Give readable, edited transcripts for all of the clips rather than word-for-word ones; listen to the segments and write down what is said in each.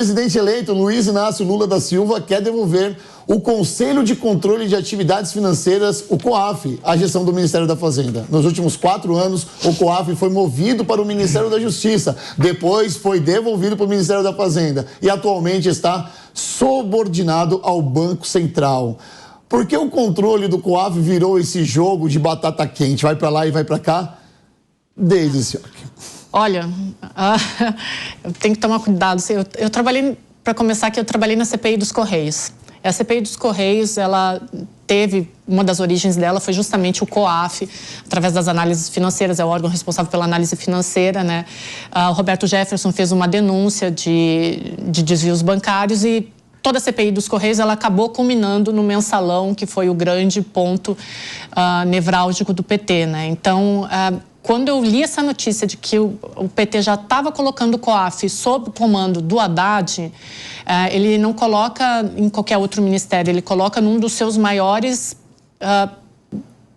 presidente eleito Luiz Inácio Lula da Silva quer devolver o Conselho de Controle de Atividades Financeiras, o COAF, à gestão do Ministério da Fazenda. Nos últimos 4 anos, o COAF foi movido para o Ministério da Justiça, depois foi devolvido para o Ministério da Fazenda e atualmente está subordinado ao Banco Central. Por que o controle do COAF virou esse jogo de batata quente? Vai para lá e vai para cá? Desde, senhor. Olha, eu tenho que tomar cuidado. Eu trabalhei, para começar aqui, eu trabalhei na CPI dos Correios. A CPI dos Correios, ela teve, uma das origens dela foi justamente o COAF, através das análises financeiras, é o órgão responsável pela análise financeira, né? O Roberto Jefferson fez uma denúncia de desvios bancários e toda a CPI dos Correios, ela acabou culminando no mensalão, que foi o grande ponto nevrálgico do PT, né? Então, quando eu li essa notícia de que o PT já estava colocando o COAF sob o comando do Haddad, ele não coloca em qualquer outro ministério, ele coloca num dos seus maiores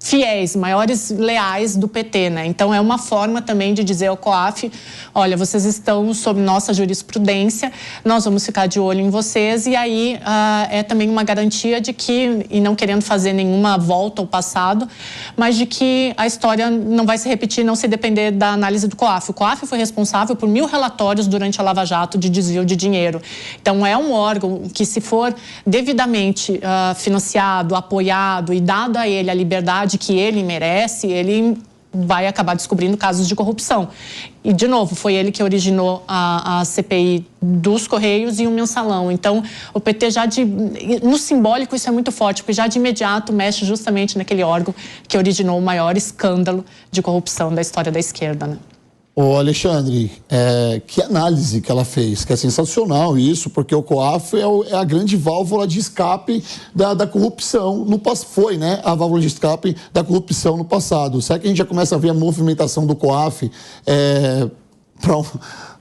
fiéis, maiores leais do PT, né? Então, é uma forma também de dizer ao COAF, olha, vocês estão sob nossa jurisprudência, nós vamos ficar de olho em vocês, e aí é também uma garantia de que, e não querendo fazer nenhuma volta ao passado, mas de que a história não vai se repetir, não se depender da análise do COAF. O COAF foi responsável por 1000 relatórios durante a Lava Jato de desvio de dinheiro. Então, é um órgão que, se for devidamente financiado, apoiado e dado a ele a liberdade que ele merece, ele vai acabar descobrindo casos de corrupção. E, de novo, foi ele que originou a CPI dos Correios e o mensalão. Então, o PT no simbólico isso é muito forte, porque já de imediato mexe justamente naquele órgão que originou o maior escândalo de corrupção da história da esquerda, né? Ô Alexandre, que análise que ela fez, que é sensacional isso, porque o COAF é a grande válvula de escape da corrupção, foi, né, a válvula de escape da corrupção no passado. Será que a gente já começa a ver a movimentação do COAF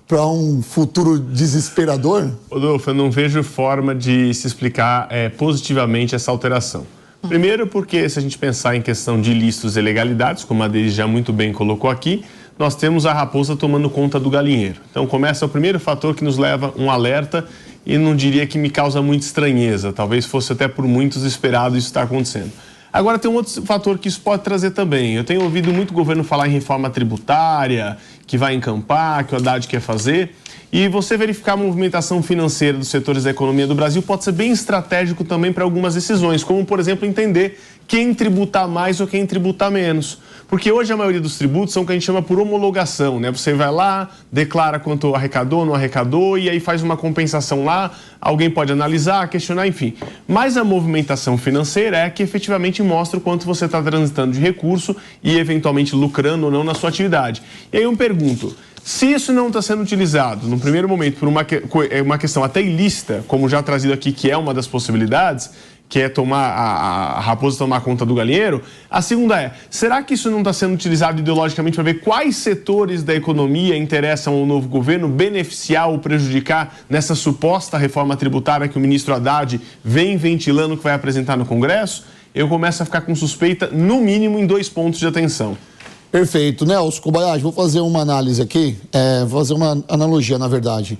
para um futuro desesperador? Rodolfo, eu não vejo forma de se explicar positivamente essa alteração. Primeiro porque, se a gente pensar em questão de ilícitos e ilegalidades, como a Deise já muito bem colocou aqui, nós temos a raposa tomando conta do galinheiro. Então, começa o primeiro fator que nos leva um alerta e não diria que me causa muita estranheza. Talvez fosse até por muitos esperado isso estar acontecendo. Agora, tem um outro fator que isso pode trazer também. Eu tenho ouvido muito governo falar em reforma tributária, que vai encampar, que o Haddad quer fazer. E você verificar a movimentação financeira dos setores da economia do Brasil pode ser bem estratégico também para algumas decisões, como, por exemplo, entender quem tributar mais ou quem tributar menos. Porque hoje a maioria dos tributos são o que a gente chama por homologação, né? Você vai lá, declara quanto arrecadou, não arrecadou, e aí faz uma compensação lá, alguém pode analisar, questionar, enfim. Mas a movimentação financeira é a que efetivamente mostra o quanto você está transitando de recurso e eventualmente lucrando ou não na sua atividade. E aí eu me pergunto, se isso não está sendo utilizado, no primeiro momento, por uma questão até ilícita, como já trazido aqui, que é uma das possibilidades, que é a raposa tomar conta do galinheiro, a segunda é, será que isso não está sendo utilizado ideologicamente para ver quais setores da economia interessam ao novo governo beneficiar ou prejudicar nessa suposta reforma tributária que o ministro Haddad vem ventilando que vai apresentar no Congresso? Eu começo a ficar com suspeita, no mínimo, em 2 pontos de atenção. Perfeito. Nelson Kobayashi, vou fazer uma análise aqui, vou fazer uma analogia, na verdade.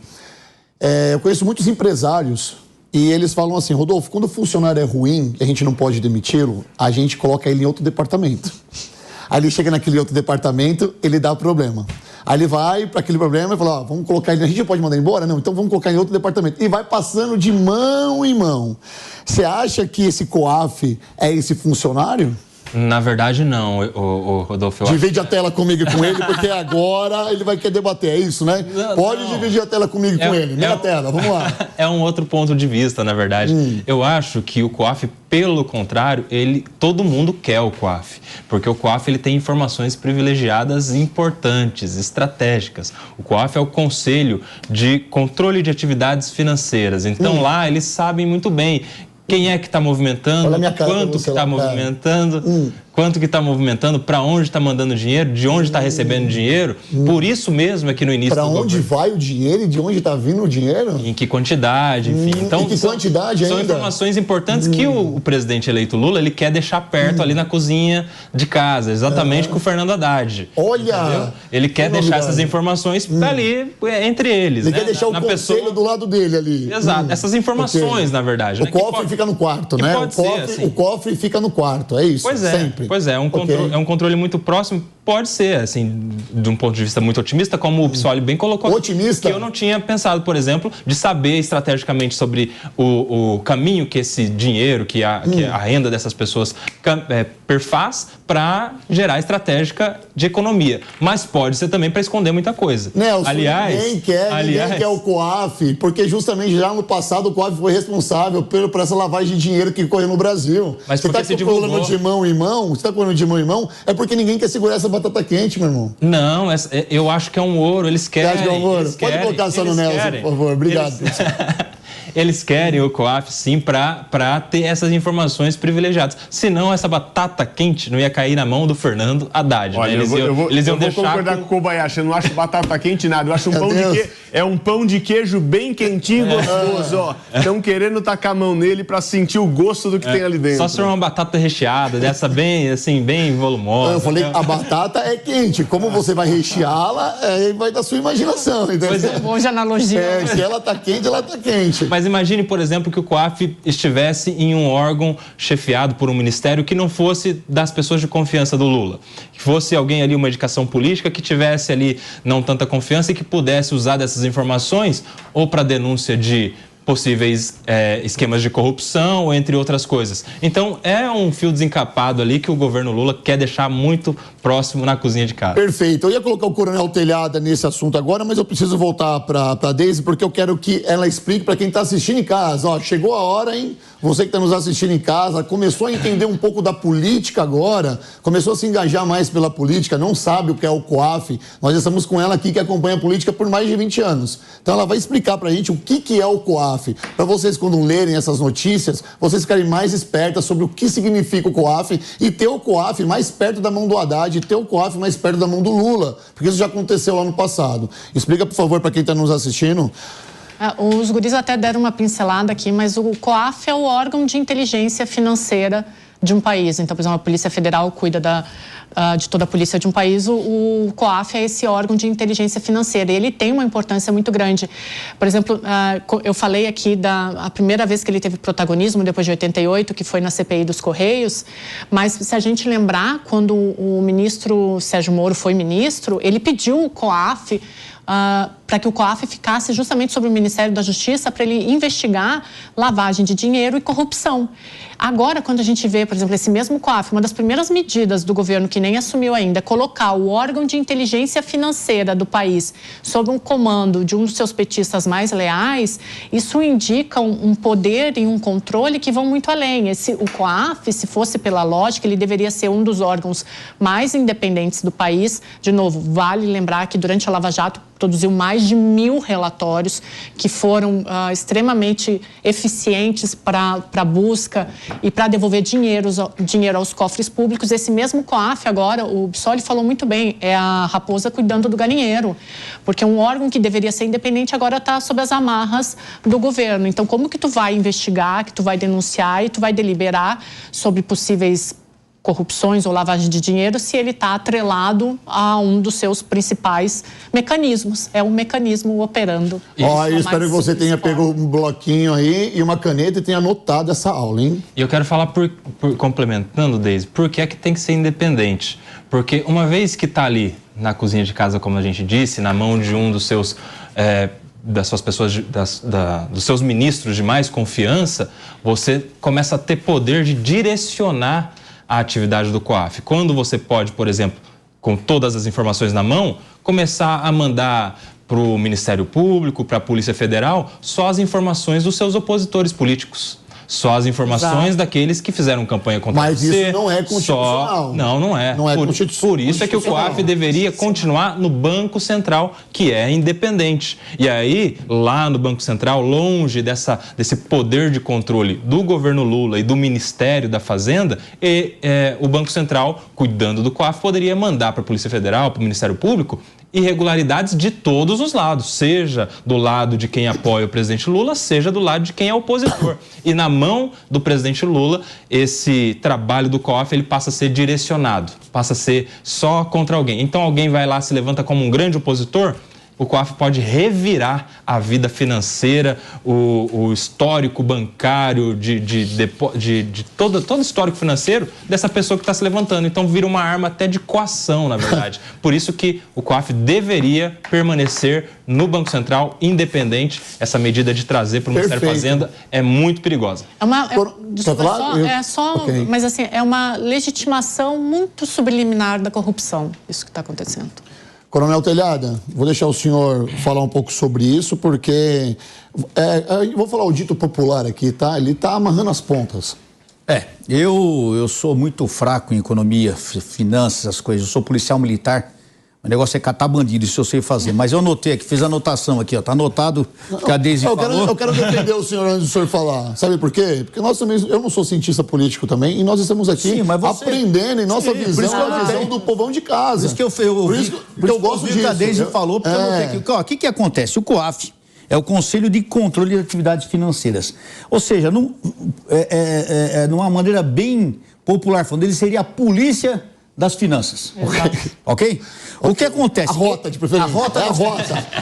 Eu conheço muitos empresários e eles falam assim, Rodolfo, quando o funcionário é ruim e a gente não pode demiti-lo, a gente coloca ele em outro departamento. Aí ele chega naquele outro departamento, ele dá problema. Aí ele vai para aquele problema e fala, vamos colocar ele, a gente não pode mandar embora? Não, então vamos colocar em outro departamento. E vai passando de mão em mão. Você acha que esse COAF é esse funcionário? Na verdade, não, Rodolfo. Divide a tela comigo e com ele, porque agora ele vai querer debater, é isso, né? Pode dividir a tela comigo e com ele, nem a tela, vamos lá. É um outro ponto de vista, na verdade. Eu acho que o COAF, pelo contrário, todo mundo quer o COAF, porque o COAF ele tem informações privilegiadas importantes, estratégicas. O COAF é o Conselho de Controle de Atividades Financeiras, então lá eles sabem muito bem quem é que está movimentando, quanto que está movimentando. quanto que está movimentando, para onde está mandando dinheiro, de onde está recebendo dinheiro. Por isso mesmo é que no início do governo... Para onde vai o dinheiro e de onde está vindo o dinheiro? Em que quantidade, enfim. Então, em que quantidade são ainda? Informações importantes que o presidente eleito Lula, ele quer deixar perto ali na cozinha de casa, exatamente com o Fernando Haddad. Olha! Entendeu? Ele quer deixar essas informações ali entre eles. Ele quer deixar o conselho do lado dele ali. Exato, essas informações, na verdade. O cofre fica no quarto, né? O cofre fica no quarto, é isso? Pois é. Sempre. Pois é, é um controle muito próximo, pode ser, assim, de um ponto de vista muito otimista, como o Psoli bem colocou aqui. Otimista? Que eu não tinha pensado, por exemplo, de saber estrategicamente sobre o caminho que esse dinheiro, que a renda dessas pessoas perfaz para gerar estratégica de economia. Mas pode ser também para esconder muita coisa. Nelson, ninguém quer o COAF, porque justamente já no passado o COAF foi responsável por essa lavagem de dinheiro que correu no Brasil. Mas você está colando de mão em mão, você está colando de mão em mão, é porque ninguém quer segurar essa batata quente, meu irmão. Não, eu acho que é um ouro, eles querem. Você acha que é um ouro? Pode colocar só no Nelson, por favor, obrigado. Eles querem o COAF, sim, para ter essas informações privilegiadas. Senão, essa batata quente não ia cair na mão do Fernando Haddad. Olha, né? eu vou concordar com o Kobayashi. Eu não acho batata quente nada. Eu acho um pão de queijo bem quentinho e gostoso. Ó. Estão querendo tacar a mão nele para sentir o gosto do que tem ali dentro. Só se for uma batata recheada, dessa bem, assim, bem volumosa. Eu falei, a batata é quente. Como você vai recheá-la, vai da sua imaginação. Entendeu? Pois é, boa de analogia. Se ela tá quente, ela tá quente. Mas imagine, por exemplo, que o COAF estivesse em um órgão chefiado por um ministério que não fosse das pessoas de confiança do Lula. Que fosse alguém ali, uma indicação política, que tivesse ali não tanta confiança e que pudesse usar dessas informações ou para denúncia de possíveis esquemas de corrupção, ou entre outras coisas. Então, é um fio desencapado ali que o governo Lula quer deixar muito próximo na cozinha de casa. Perfeito. Eu ia colocar o Coronel Telhada nesse assunto agora, mas eu preciso voltar para a Deise, porque eu quero que ela explique para quem está assistindo em casa. Ó, chegou a hora, hein? Você que está nos assistindo em casa, começou a entender um pouco da política agora, começou a se engajar mais pela política, não sabe o que é o COAF. Nós estamos com ela aqui que acompanha a política por mais de 20 anos. Então ela vai explicar para a gente o que é o COAF. Para vocês, quando lerem essas notícias, vocês ficarem mais espertas sobre o que significa o COAF e ter o COAF mais perto da mão do Haddad e ter o COAF mais perto da mão do Lula, porque isso já aconteceu lá no passado. Explica, por favor, para quem está nos assistindo. Os guris até deram uma pincelada aqui, mas o COAF é o órgão de inteligência financeira de um país. Então, por exemplo, a Polícia Federal cuida de toda a polícia de um país. O COAF é esse órgão de inteligência financeira e ele tem uma importância muito grande. Por exemplo, eu falei aqui a primeira vez que ele teve protagonismo, depois de 88, que foi na CPI dos Correios, mas se a gente lembrar, quando o ministro Sérgio Moro foi ministro, ele pediu o COAF para que o COAF ficasse justamente sobre o Ministério da Justiça para ele investigar lavagem de dinheiro e corrupção. Agora, quando a gente vê, por exemplo, esse mesmo COAF, uma das primeiras medidas do governo que nem assumiu ainda, é colocar o órgão de inteligência financeira do país sob um comando de um dos seus petistas mais leais, isso indica um poder e um controle que vão muito além. O COAF, se fosse pela lógica, ele deveria ser um dos órgãos mais independentes do país. De novo, vale lembrar que durante a Lava Jato produziu mais de 1000 relatórios que foram extremamente eficientes para a busca e para devolver dinheiro aos cofres públicos. Esse mesmo COAF agora, o Psoli falou muito bem, é a raposa cuidando do galinheiro, porque um órgão que deveria ser independente agora está sob as amarras do governo. Então, como que tu vai investigar, que tu vai denunciar e tu vai deliberar sobre possíveis corrupções ou lavagem de dinheiro se ele está atrelado a um dos seus principais mecanismos. É um mecanismo operando. Eu espero que você tenha pego um bloquinho aí e uma caneta e tenha anotado essa aula, hein? E eu quero falar, complementando, Deise, por que é que tem que ser independente? Porque uma vez que está ali na cozinha de casa, como a gente disse, na mão de um dos seus... das suas pessoas, dos seus ministros de mais confiança, você começa a ter poder de direcionar a atividade do COAF. Quando você pode, por exemplo, com todas as informações na mão, começar a mandar para o Ministério Público, para a Polícia Federal, só as informações dos seus opositores políticos. Só as informações daqueles que fizeram campanha contra Mas você. isso não é constitucional. Não é. Não é Por isso é que o COAF deveria continuar no Banco Central, que é independente. E aí, lá no Banco Central, longe desse poder de controle do governo Lula e do Ministério da Fazenda, o Banco Central, cuidando do COAF, poderia mandar para a Polícia Federal, para o Ministério Público, irregularidades de todos os lados, seja do lado de quem apoia o presidente Lula, seja do lado de quem é opositor. E na mão do presidente Lula, esse trabalho do COAF ele passa a ser direcionado, passa a ser só contra alguém. Então alguém vai lá, se levanta como um grande opositor, o COAF pode revirar a vida financeira, o histórico bancário, de todo histórico financeiro dessa pessoa que está se levantando. Então vira uma arma até de coação, na verdade. Por isso que o COAF deveria permanecer no Banco Central, independente. Essa medida de trazer para o Ministério da Fazenda é muito perigosa. Mas assim, é uma legitimação muito subliminar da corrupção, isso que está acontecendo. Coronel Telhada, vou deixar o senhor falar um pouco sobre isso, porque vou falar o dito popular aqui, tá? Ele está amarrando as pontas. Eu sou muito fraco em economia, finanças, as coisas. Eu sou policial militar. O negócio é catar bandido, isso eu sei fazer. Mas eu anotei aqui, fiz anotação aqui, ó. Tá anotado que a Deise falou. Eu quero defender o senhor antes do senhor falar. Sabe por quê? Porque nós também, eu não sou cientista político também, e nós estamos aqui aprendendo em nossa visão, a visão do povão de casa. Por isso que eu gosto disso. Que a Deise falou, porque eu anotei aqui. O que acontece? O COAF é o Conselho de Controle de Atividades Financeiras. Ou seja, numa maneira bem popular falando, ele seria a polícia das finanças. Ok? O que acontece? A rota, de preferência.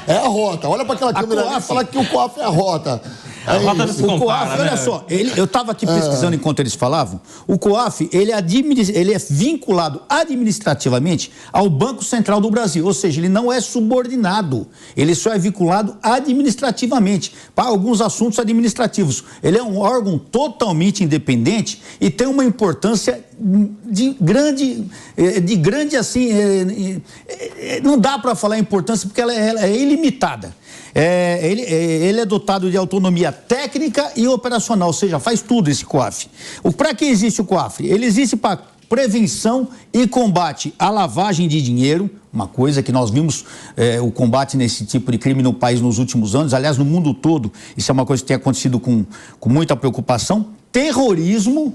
É a rota. Olha para aquela câmera e fala que o COAF é a rota. O COAF, olha só, eu estava aqui pesquisando enquanto eles falavam. O COAF, ele é vinculado administrativamente ao Banco Central do Brasil, ou seja, ele não é subordinado, ele só é vinculado administrativamente para alguns assuntos administrativos. Ele é um órgão totalmente independente e tem uma importância de grande assim, não dá para falar importância porque ela é ilimitada. Ele é dotado de autonomia técnica e operacional, ou seja, faz tudo esse COAF. Para que existe o COAF? Ele existe para prevenção e combate à lavagem de dinheiro, uma coisa que nós vimos o combate nesse tipo de crime no país nos últimos anos, aliás, no mundo todo, isso é uma coisa que tem acontecido com muita preocupação. Terrorismo,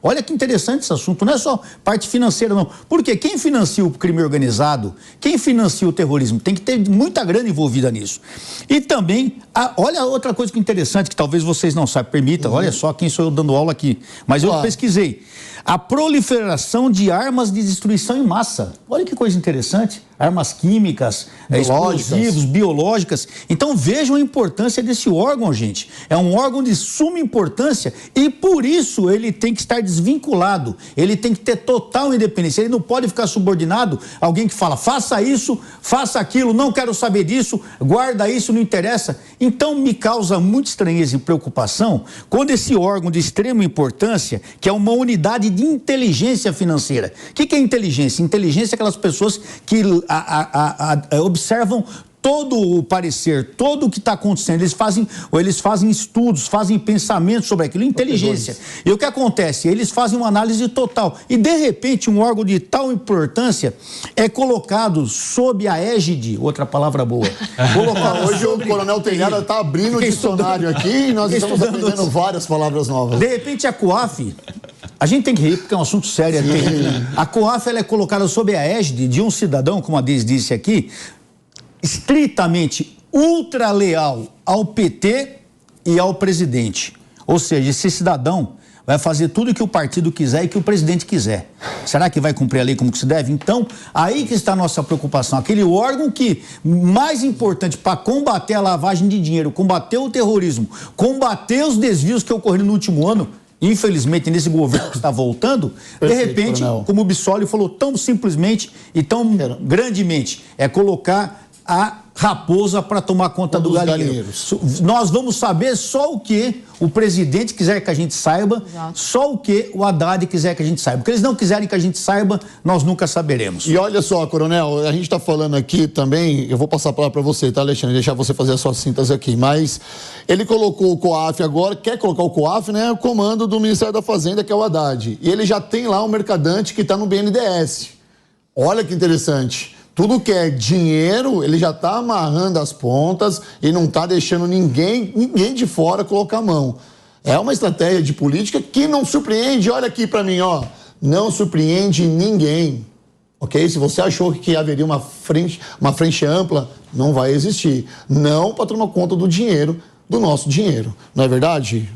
olha que interessante esse assunto, não é só parte financeira não, porque quem financia o crime organizado, quem financia o terrorismo, tem que ter muita grana envolvida nisso. E também, olha outra coisa que interessante, que talvez vocês não saibam, permita, olha só quem sou eu dando aula aqui, mas eu pesquisei. A proliferação de armas de destruição em massa. Olha que coisa interessante. Armas químicas, explosivos, biológicas. Então vejam a importância desse órgão, gente. É um órgão de suma importância e por isso ele tem que estar desvinculado. Ele tem que ter total independência. Ele não pode ficar subordinado a alguém que fala, faça isso, faça aquilo, não quero saber disso, guarda isso, não interessa. Então me causa muita estranheza e preocupação quando esse órgão de extrema importância, que é uma unidade de inteligência financeira. O que é inteligência? Inteligência é aquelas pessoas que observam todo o parecer, todo o que está acontecendo. Eles fazem estudos, fazem pensamentos sobre aquilo, inteligência. E o que acontece? Eles fazem uma análise total. E, de repente, um órgão de tal importância é colocado sob a égide, outra palavra boa. Hoje o Coronel Telhada está abrindo o dicionário aqui e nós estamos aprendendo várias palavras novas. De repente, a COAF... A gente tem que rir porque é um assunto sério. A COAF ela é colocada sob a égide de um cidadão, como a Deise disse aqui, estritamente ultra leal ao PT e ao presidente. Ou seja, esse cidadão vai fazer tudo o que o partido quiser e que o presidente quiser. Será que vai cumprir a lei como que se deve? Então, aí que está a nossa preocupação. Aquele órgão que, mais importante para combater a lavagem de dinheiro, combater o terrorismo, combater os desvios que ocorreram no último ano, infelizmente, nesse governo que está voltando, de repente, Coronel, como o Bissoli falou tão simplesmente e tão grandemente, é colocar a raposa para tomar conta do galinheiro. Nós vamos saber só o que o presidente quiser que a gente saiba, só o que o Haddad quiser que a gente saiba. Porque eles não quiserem que a gente saiba, nós nunca saberemos. E olha só, Coronel, a gente está falando aqui também, eu vou passar a palavra para você, tá, Alexandre? Deixar você fazer a sua síntese aqui. Mas ele colocou o COAF agora, quer colocar o COAF, né? O comando do Ministério da Fazenda, que é o Haddad. E ele já tem lá um mercadante que está no BNDES. Olha que interessante. Tudo que é dinheiro, ele já está amarrando as pontas e não está deixando ninguém de fora colocar a mão. É uma estratégia de política que não surpreende, olha aqui para mim, ó, não surpreende ninguém, ok? Se você achou que haveria uma frente ampla, não vai existir. Não para tomar conta do dinheiro, do nosso dinheiro, não é verdade?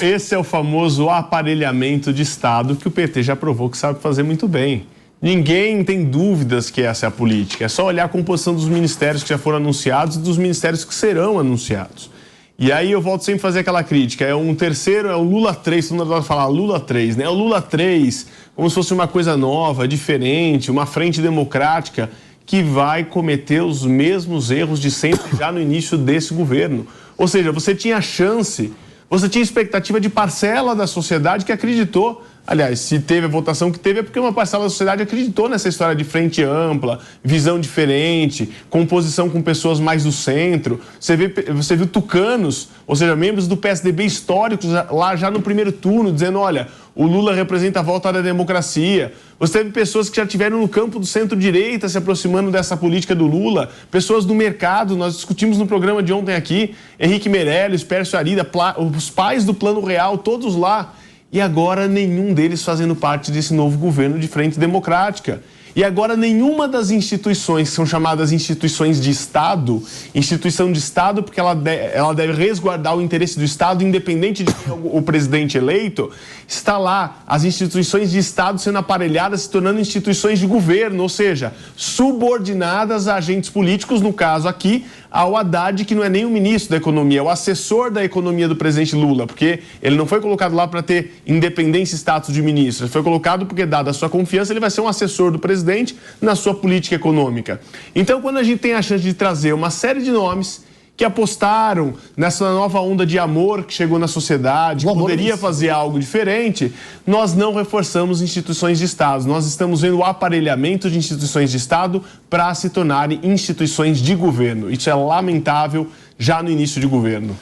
Esse é o famoso aparelhamento de Estado que o PT já provou que sabe fazer muito bem. Ninguém tem dúvidas que essa é a política. É só olhar a composição dos ministérios que já foram anunciados e dos ministérios que serão anunciados. E aí eu volto sempre a fazer aquela crítica. É um terceiro, é o Lula 3, todo mundo adora falar Lula 3, né? É o Lula 3, como se fosse uma coisa nova, diferente, uma frente democrática que vai cometer os mesmos erros de sempre já no início desse governo. Ou seja, você tinha chance, você tinha expectativa de parcela da sociedade que acreditou. Aliás, se teve a votação que teve é porque uma parcela da sociedade acreditou nessa história de frente ampla, visão diferente, composição com pessoas mais do centro. Você viu tucanos, ou seja, membros do PSDB históricos lá já no primeiro turno, dizendo, olha, o Lula representa a volta da democracia. Você teve pessoas que já estiveram no campo do centro-direita se aproximando dessa política do Lula, pessoas do mercado, nós discutimos no programa de ontem aqui, Henrique Meirelles, Pércio Arida, os pais do Plano Real, todos lá. E agora nenhum deles fazendo parte desse novo governo de frente democrática. E agora nenhuma das instituições que são chamadas instituições de Estado, instituição de Estado porque ela deve resguardar o interesse do Estado, independente de quem é o presidente eleito, está lá as instituições de Estado sendo aparelhadas, se tornando instituições de governo, ou seja, subordinadas a agentes políticos, no caso aqui, ao Haddad, que não é nem o ministro da Economia, é o assessor da Economia do presidente Lula, porque ele não foi colocado lá para ter independência e status de ministro, ele foi colocado porque, dada a sua confiança, ele vai ser um assessor do presidente na sua política econômica. Então, quando a gente tem a chance de trazer uma série de nomes que apostaram nessa nova onda de amor que chegou na sociedade, que poderia fazer algo diferente, nós não reforçamos instituições de Estado. Nós estamos vendo o aparelhamento de instituições de Estado para se tornarem instituições de governo. Isso é lamentável já no início de governo.